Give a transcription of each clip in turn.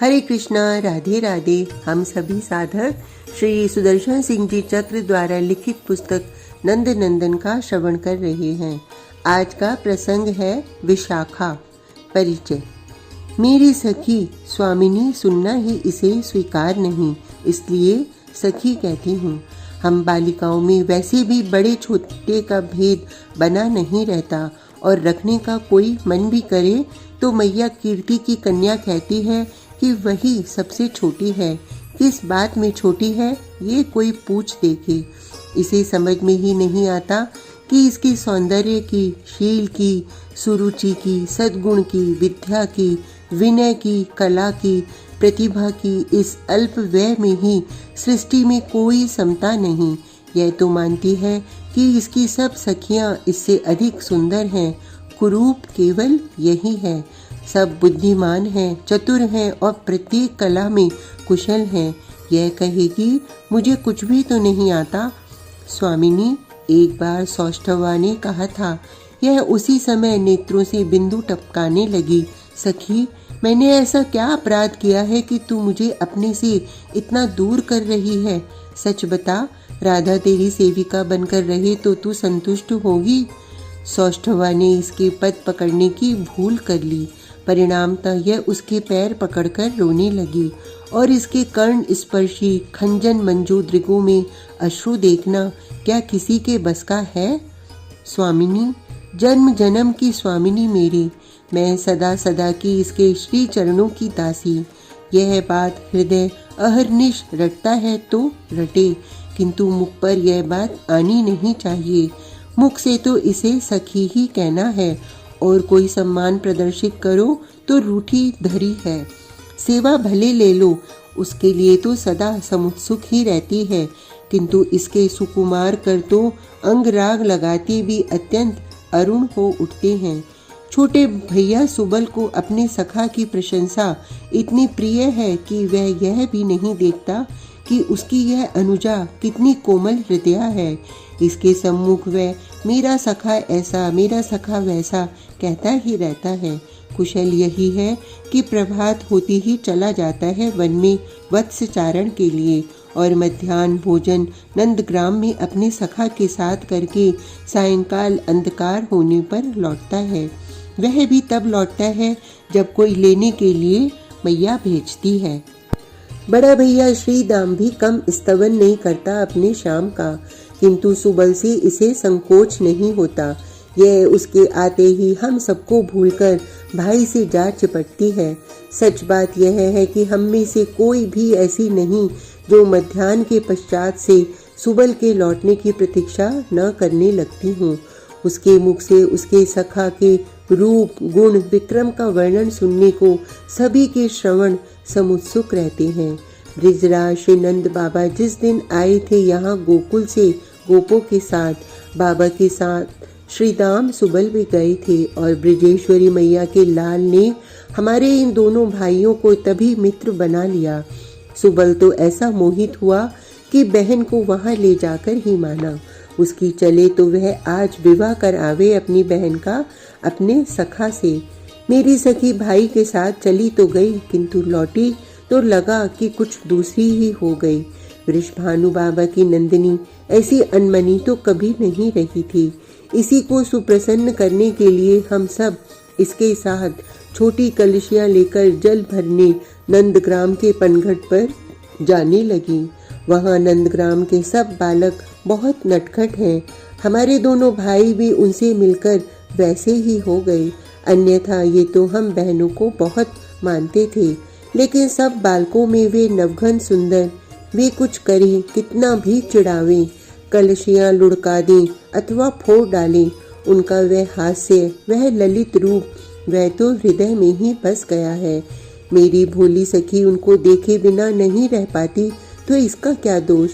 हरे कृष्णा, राधे राधे। हम सभी साधक श्री सुदर्शन सिंह जी चक्र द्वारा लिखित पुस्तक नंद नंदन का श्रवण कर रहे हैं। आज का प्रसंग है विशाखा। परिचय। मेरी सखी स्वामिनी सुनना ही इसे स्वीकार नहीं, इसलिए सखी कहती हूँ। हम बालिकाओं में वैसे भी बड़े छोटे का भेद बना नहीं रहता, और रखने का कोई मन भी करे तो मैया कीर्ति की कन्या कहती है कि वही सबसे छोटी है। किस बात में छोटी है ये कोई पूछ देखे। इसे समझ में ही नहीं आता कि इसकी सौंदर्य की, शील की, सुरुचि की, सद्गुण की, विद्या की, विनय की, कला की, प्रतिभा की इस अल्प व्यय में ही सृष्टि में कोई समता नहीं। यह तो मानती है कि इसकी सब सखियां इससे अधिक सुंदर हैं। कुरूप केवल यही है। सब बुद्धिमान हैं, चतुर हैं और प्रत्येक कला में कुशल हैं। यह कहेगी मुझे कुछ भी तो नहीं आता। स्वामिनी, एक बार सौष्ठवा ने कहा था। यह उसी समय नेत्रों से बिंदु टपकाने लगी। सखी, मैंने ऐसा क्या अपराध किया है कि तू मुझे अपने से इतना दूर कर रही है? सच बता, राधा तेरी सेविका बनकर रहे तो तू संतुष्ट होगी? सौष्ठवा ने इसके पद पकड़ने की भूल कर ली। परिणामतः यह उसके पैर पकड़कर रोने लगी, और इसके कर्ण स्पर्शी खंजन मंजू दृगों में अश्रु देखना क्या किसी के बस का है? स्वामिनी, जन्म जन्म की स्वामिनी मेरी, मैं सदा सदा की इसके श्री चरणों की दासी। यह बात हृदय अहर्निश रटता है तो रटे, किंतु मुख पर यह बात आनी नहीं चाहिए। मुख से तो इसे सखी ही कहना है, और कोई सम्मान प्रदर्शित करो तो रूठी धरी है। सेवा भले ले लो, उसके लिए तो सदा समुत्सुक ही रहती है, किंतु इसके सुकुमार कर तो अंग राग लगाते भी अत्यंत अरुण हो उठते हैं। छोटे भैया सुबल को अपने सखा की प्रशंसा इतनी प्रिय है कि वह यह भी नहीं देखता कि उसकी यह अनुजा कितनी कोमल हृदया है। इसके सम्मुख वह मेरा सखा ऐसा, मेरा सखा वैसा कहता ही रहता है। कुशल यही है कि प्रभात होती ही चला जाता है वन में वत्स चारण के लिए, और मध्याह्न भोजन नंदग्राम में अपने सखा के साथ करके सायंकाल अंधकार होने पर लौटता है। वह भी तब लौटता है जब कोई लेने के लिए मैया भेजती है। बड़ा भैया श्री दाम भी कम स्तवन नहीं करता अपने शाम का, किंतु सुबल से इसे संकोच नहीं होता। यह उसके आते ही हम सबको भूलकर भाई से जा चिपटती है। सच बात यह है कि हम में से कोई भी ऐसी नहीं जो मध्याह्न के पश्चात से सुबल के लौटने की प्रतीक्षा न करने लगती हूँ। उसके मुख से उसके सखा के रूप, गुण, विक्रम का वर्णन सुनने को सभी के श्रवण समुत्सुक रहते हैं। ब्रिजराज श्री नंद बाबा जिस दिन आए थे यहाँ गोकुल से गोपों के साथ, बाबा के साथ श्री दाम सुबल भी गए थे, और ब्रिजेश्वरी मैया के लाल ने हमारे इन दोनों भाइयों को तभी मित्र बना लिया। सुबल तो ऐसा मोहित हुआ कि बहन को वहां ले जाकर ही माना। उसकी चले तो वह आज विवाह कर आवे अपनी बहन का अपने सखा से। मेरी सखी भाई के साथ चली तो गई, किंतु लौटी तो लगा कि कुछ दूसरी ही हो गई। वृषभानु बाबा की नंदिनी ऐसी अनमनी तो कभी नहीं रही थी। इसी को सुप्रसन्न करने के लिए हम सब इसके साथ छोटी कलशियां लेकर जल भरने नंदग्राम के पनघट पर जाने लगी। वहां नंदग्राम के सब बालक बहुत नटखट हैं। हमारे दोनों भाई भी उनसे मिलकर वैसे ही हो गए। अन्यथा ये तो हम बहनों को बहुत मानते थे, लेकिन सब बालकों में वे नवघन सुंदर। वे कुछ करें, कितना भी चिढ़ावें, कलशियां लुढ़का दें अथवा फोड़ डालें, उनका वह हास्य, वह ललित रूप, वह तो हृदय में ही बस गया है। मेरी भोली सखी उनको देखे बिना नहीं रह पाती, तो इसका क्या दोष?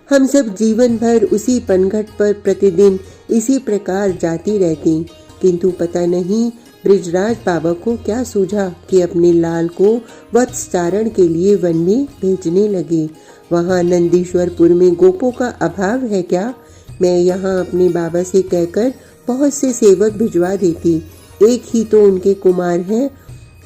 हम सब जीवन भर उसी पनघट पर प्रतिदिन इसी प्रकार जाती रहती, किंतु पता नहीं ब्रिजराज बाबा को क्या सूझा कि अपने लाल को वत्सचारण के लिए वन में भेजने लगे। वहाँ नंदीश्वरपुर में गोपों का अभाव है क्या? मैं यहाँ अपने बाबा से कहकर बहुत से सेवक भिजवा देती। एक ही तो उनके कुमार हैं,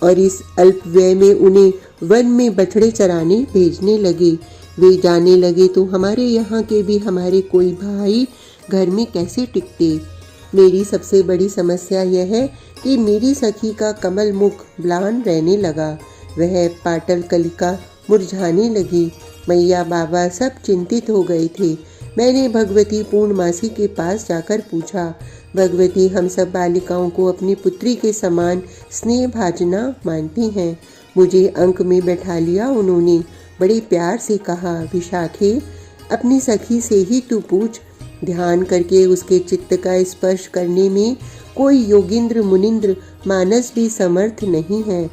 और इस अल्प व्यय में उन्हें वन में बछड़े चराने भेजने लगे। वे जाने लगे तो हमारे यहाँ के भी हमारे कोई भाई घर में कैसे टिकते। मेरी सबसे बड़ी समस्या यह है कि मेरी सखी का कमल मुख म्लान रहने लगा, वह पाटल कलिका मुरझाने लगी। मैया बाबा सब चिंतित हो गए थे। मैंने भगवती पूर्णमासी के पास जाकर पूछा। भगवती हम सब बालिकाओं को अपनी पुत्री के समान स्नेह भाजना मानती हैं। मुझे अंक में बैठा लिया उन्होंने। बड़े प्यार से कहा, विशाखे अपनी सखी से ही तू पूछ। ध्यान करके उसके चित्त का स्पर्श करने में कोई योगिंद्र मुनिंद्र मानस भी समर्थ नहीं है।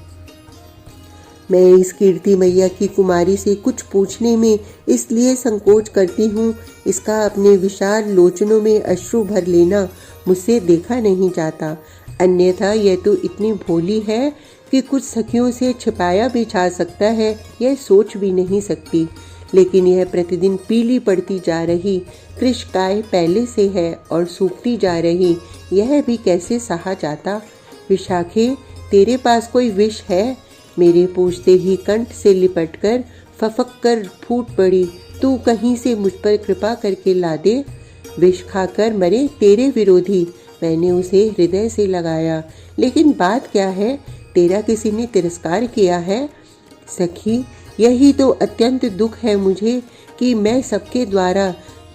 मैं इस कीर्ति मैया की कुमारी से कुछ पूछने में इसलिए संकोच करती हूँ, इसका अपने विशाल लोचनों में अश्रु भर लेना मुझसे देखा नहीं जाता। अन्यथा यह तो इतनी भोली है कि कुछ सखियों से छिपाया भी जा सकता है, यह सोच भी नहीं सकती। लेकिन यह प्रतिदिन पीली पड़ती जा रही कृष्णकाय पहले से है और सूखती जा रही, यह भी कैसे सहा जाता। विशाखे तेरे पास कोई विष है? मेरे पूछते ही कंठ से लिपटकर फफक कर फूट पड़ी। तू कहीं से मुझ पर कृपा करके ला दे। विष खाकर मरे तेरे विरोधी। मैंने उसे हृदय से लगाया। लेकिन बात क्या है? तेरा किसी ने तिरस्कार किया है? सखी यही तो अत्यंत दुख है मुझे कि मैं सबके द्वारा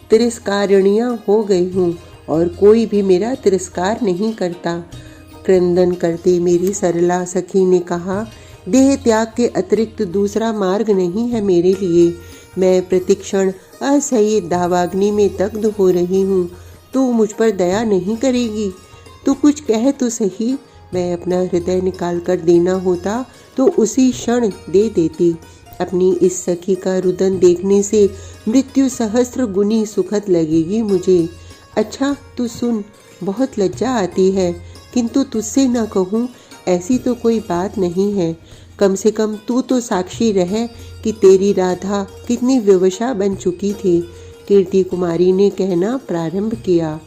तिरस्कारणीय हो गई हूँ और कोई भी मेरा तिरस्कार नहीं करता। क्रंदन करते मेरी सरला सखी ने कहा, देह त्याग के अतिरिक्त दूसरा मार्ग नहीं है मेरे लिए। मैं प्रतिक्षण असह्य दावाग्नि में दग्ध हो रही हूँ। तू मुझ पर दया नहीं करेगी? तू कुछ कह तो सही। मैं अपना हृदय निकाल कर देना होता तो उसी क्षण दे देती। अपनी इस सखी का रुदन देखने से मृत्यु सहस्त्र गुनी सुखद लगेगी मुझे। अच्छा तू सुन, बहुत लज्जा आती है, किंतु तुझसे न कहूँ ऐसी तो कोई बात नहीं है। कम से कम तू तो साक्षी रहे कि तेरी राधा कितनी विवशा बन चुकी थी। कीर्ति कुमारी ने कहना प्रारंभ किया।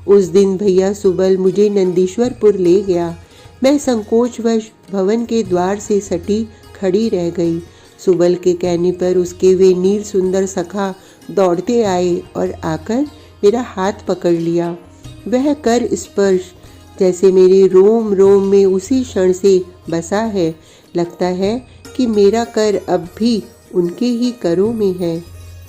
उस दिन भैया सुबल मुझे नंदीश्वरपुर ले गया। मैं संकोचवश भवन के द्वार से सटी खड़ी रह गई। सुबल के कहने पर उसके वे नील सुंदर सखा दौड़ते आए और आकर मेरा हाथ पकड़ लिया। वह कर स्पर्श जैसे मेरे रोम रोम में उसी क्षण से बसा है। लगता है कि मेरा कर अब भी उनके ही करों में है।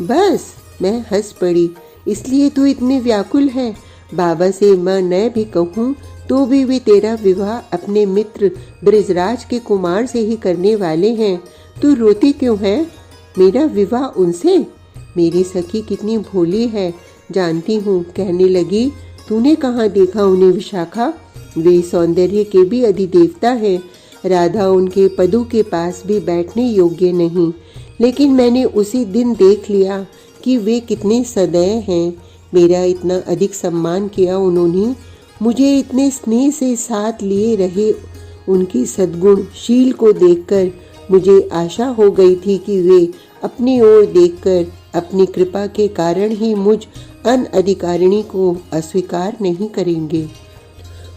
बस मैं हंस पड़ी। इसलिए तो इतने व्याकुल है। बाबा से मैं न भी कहूँ तो भी वे तेरा विवाह अपने मित्र ब्रिजराज के कुमार से ही करने वाले हैं। तू रोती क्यों है? मेरा विवाह उनसे? मेरी सखी कितनी भोली है जानती हूँ। कहने लगी, तूने कहाँ देखा उन्हें विशाखा? वे सौंदर्य के भी अधिदेवता है। राधा उनके पदों के पास भी बैठने योग्य नहीं। लेकिन मैंने उसी दिन देख लिया कि वे कितने सदैव हैं। मेरा इतना अधिक सम्मान किया उन्होंने। मुझे इतने स्नेह से साथ लिए रहे। उनकी सद्गुण शील को देखकर मुझे आशा हो गई थी कि वे अपनी ओर देखकर अपनी कृपा के कारण ही मुझ अनअधिकारिणी को अस्वीकार नहीं करेंगे।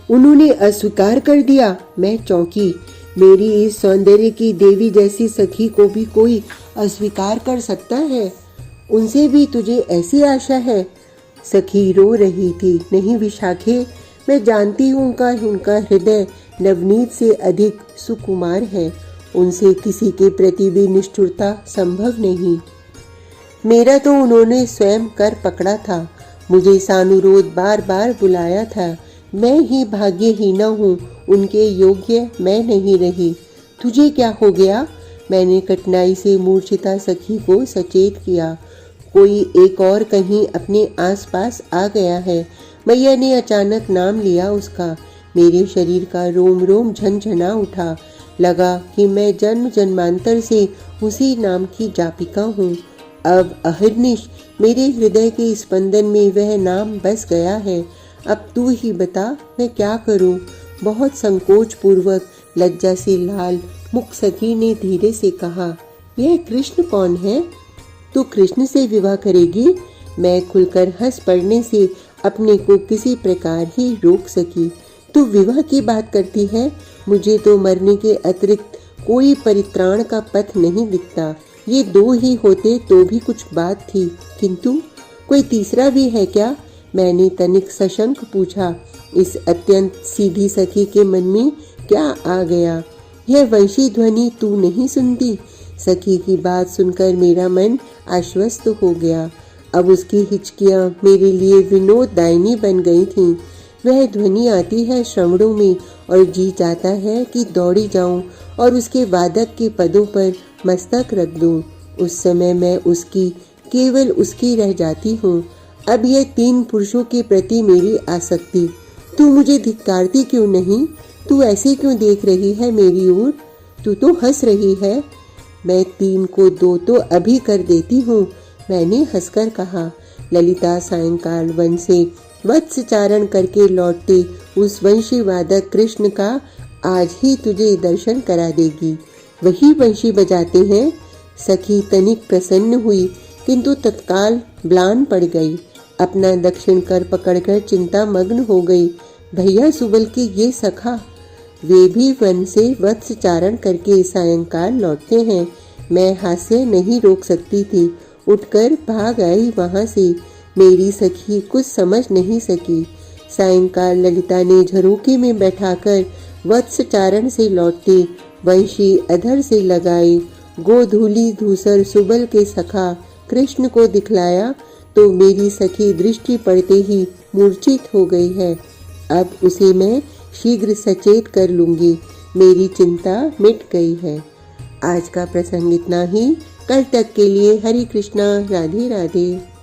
उन्होंने अस्वीकार कर दिया। मैं चौंकी। मेरी इस सौंदर्य की देवी जैसी सखी को भी कोई अस्वीकार कर सकता है? उनसे भी तुझे ऐसी आशा है? सखी रो रही थी। नहीं विशाखे, मैं जानती हूँ उनका हृदय नवनीत से अधिक सुकुमार है। उनसे किसी के प्रति भी निष्ठुरता संभव नहीं। मेरा तो उन्होंने स्वयं कर पकड़ा था। मुझे सानुरोध बार बार बुलाया था। मैं ही भाग्यहीना हूँ, उनके योग्य मैं नहीं रही। तुझे क्या हो गया? मैंने कठिनाई से मूर्छिता सखी को सचेत किया। कोई एक और कहीं अपने आसपास आ गया है। मैया ने अचानक नाम लिया उसका। मेरे शरीर का रोम रोम झनझना उठा। लगा कि मैं जन्म जन्मांतर से उसी नाम की जापिका हूँ। अब अहर्निश मेरे हृदय के स्पंदन में वह नाम बस गया है। अब तू ही बता मैं क्या करूं? बहुत संकोच पूर्वक लज्जा से लाल मुख सखी ने धीरे से कहा, यह कृष्ण कौन है? तू कृष्ण से विवाह करेगी? मैं खुलकर हंस पड़ने से अपने को किसी प्रकार ही रोक सकी। तू विवाह की बात करती है? मुझे तो मरने के अतिरिक्त कोई परित्राण का पथ नहीं दिखता। ये दो ही होते तो भी कुछ बात थी, किंतु कोई तीसरा भी है क्या? मैंने तनिक सशंक पूछा। इस अत्यंत सीधी सखी के मन में क्या आ गया? यह वंशी ध्वनि तू नहीं सुनती? सखी की बात सुनकर मेरा मन आश्वस्त हो गया। अब उसकी हिचकियां मेरे लिए विनोददायिनी बन गई थीं। वह ध्वनि आती है श्रवणों में और जी चाहता है कि दौड़ी जाऊं और उसके वादक के पदों पर मस्तक रख दूं। उस समय मैं उसकी, केवल उसकी रह जाती हूँ। अब यह 3 पुरुषों के प्रति मेरी आसक्ति, तू मुझे धिक्कारती क्यों नहीं? तू ऐसे क्यों देख रही है मेरी ओर? तू तो हंस रही है। मैं 3 को 2 तो अभी कर देती हूँ, मैंने हंसकर कहा। ललिता सायंकाल वन से वत्सचारण करके लौटते उस वंशी वादक कृष्ण का आज ही तुझे दर्शन करा देगी। वही वंशी बजाते हैं। सखी तनिक प्रसन्न हुई, किंतु तत्काल म्लान पड़ गई। अपना दक्षिण कर पकड़कर चिंता मग्न हो गई। भैया सुबल के ये सखा, वे भी वन से वत्सचारण करके सायंकाल लौटते हैं। मैं हास्य नहीं रोक सकती थी, उठकर भाग आई वहां से। मेरी सखी कुछ समझ नहीं सकी। सायंकाल ललिता ने झरोखे में बैठाकर वत्सचारण से लौटते वंशी अधर से लगाए गोधूली धूसर सुबल के सखा कृष्ण को दिखलाया तो मेरी सखी दृष्टि पड़ते ही मूर्छित हो गई है। अब उसे मैं शीघ्र सचेत कर लूंगी। मेरी चिंता मिट गई है। आज का प्रसंग इतना ही। कल तक के लिए हरे कृष्णा, राधे राधे।